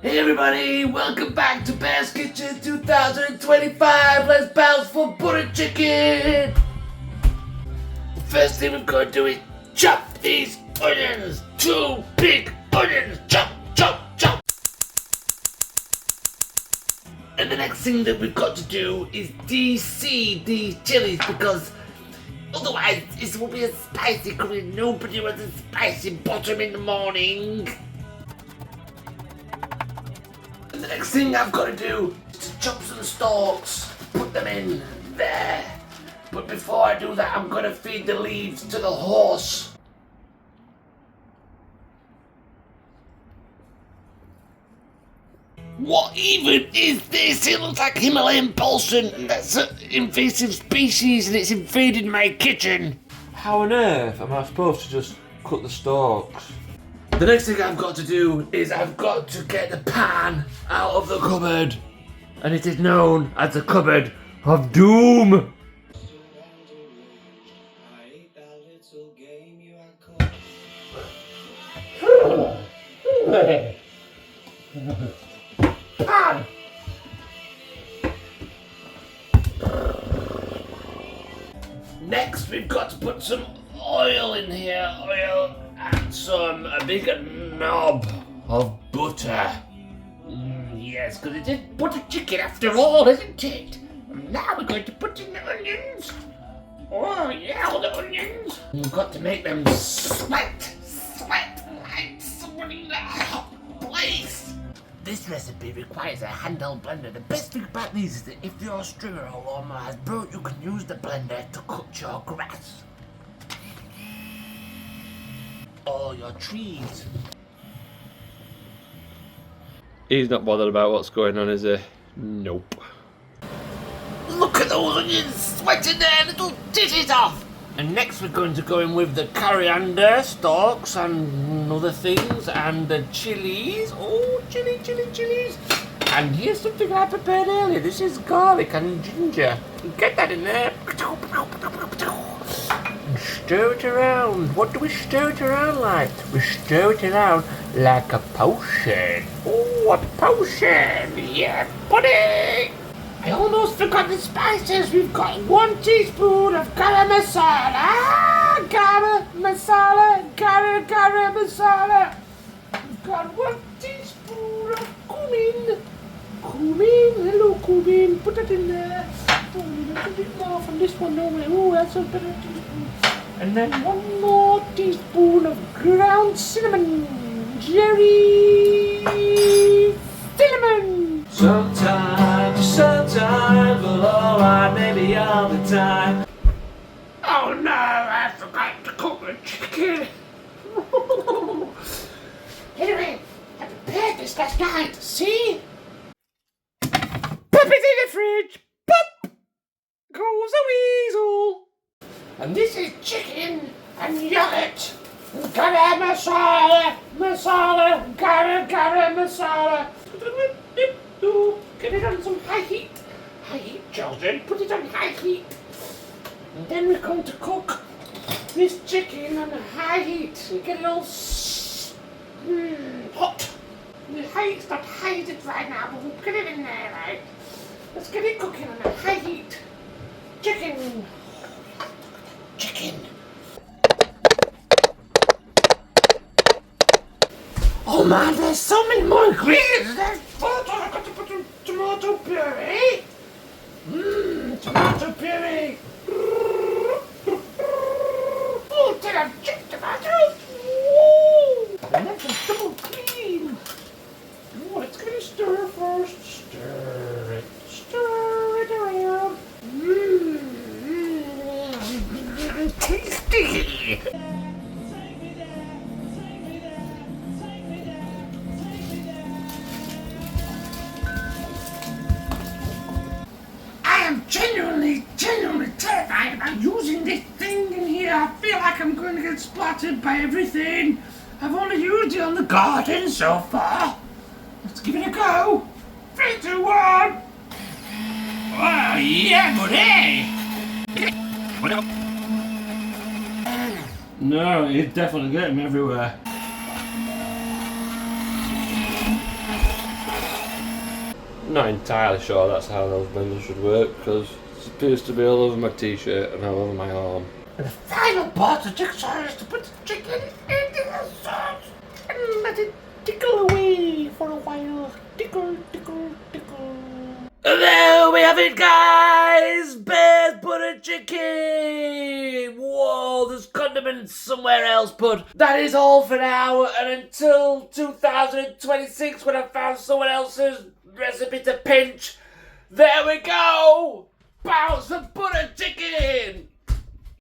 Hey everybody, welcome back to Bear's Kitchen 2025. Let's bounce for butter chicken. The first thing we're going to do is chop these onions. 2 big onions. Chop, chop, chop. And the next thing that we've got to do is de-seed these chilies because otherwise it will be a spicy curry. Nobody wants a spicy bottom in the morning. And the next thing I've got to do is to chop some stalks, put them in there. But before I do that, I'm going to feed the leaves to the horse. What even is this? It looks like Himalayan balsam, and that's an invasive species and it's invaded my kitchen. How on earth am I supposed to just cut the stalks? The next thing I've got to do is I've got to get the pan out of the cupboard. And it is known as the cupboard of doom. Pan! Next we've got to put some oil in here. Oil and a big knob of butter. Yes, because it is butter chicken after all, isn't it? And now we're going to put in the onions. Oh yeah, all the onions. We've got to make them sweat like someone in a hot place. This recipe requires a handheld blender. The best thing about these is that if your stringer or lawnmower has broke, you can use the blender to cut your grass. Or your trees. He's not bothered about what's going on, is he? Nope. Look at those onions sweating their little titties off! And next we're going to go in with the coriander stalks and other things and the chilies. Oh, chilies. And here's something I prepared earlier. This is garlic and ginger. Get that in there. And stir it around. What do we stir it around like? We stir it around like a potion. Oh, a potion. Yeah, buddy. I almost forgot the spices. We've got 1 teaspoon of garam masala. Garam masala. We've got 1 teaspoon of cumin. Hello cumin. Put that in there. Oh, we need a bit more from this one, don't we? Oh, that's a better teaspoon. And then 1 more teaspoon of ground cinnamon. Jerry cinnamon. Sometimes, well, alright, maybe all the time. Oh no, I forgot to cook the chicken. Anyway, I prepared this last night, see? Pop it in the fridge. Pop! Goes a weasel. And this is chicken and yogurt. Garam masala. Garam masala. Get it on some high heat. High heat, children. Put it on high heat. And then we're going to cook this chicken on high heat. Get it all hot. The high heat's not high heated right now, but we'll get it in there, right? Let's get it cooking on a high heat. Chicken. Oh man, there's so many more ingredients. There's I've got to put some tomato puree. Tomato puree. Oh, did I check tomatoes? Woo! And then some double cream. Oh, let's get it stir first. Stir it around. Tasty. Genuinely terrified about using this thing in here. I feel like I'm going to get splattered by everything. I've only used it on the garden so far. Let's give it a go. 3, 2, 1. Oh, yeah, buddy. No, it's definitely getting me everywhere. Not entirely sure that's how those blenders should work because it appears to be all over my t-shirt and all over my arm. And the final part of the jigsaw is to put the chicken into the sauce and let it tickle away for a while. Tickle, tickle, tickle. And there we have it, guys! Bear's butter chicken! Whoa, there's condiments somewhere else, but that is all for now. And until 2026, when I found someone else's recipe to pinch, there we go! Bounce the butter chicken!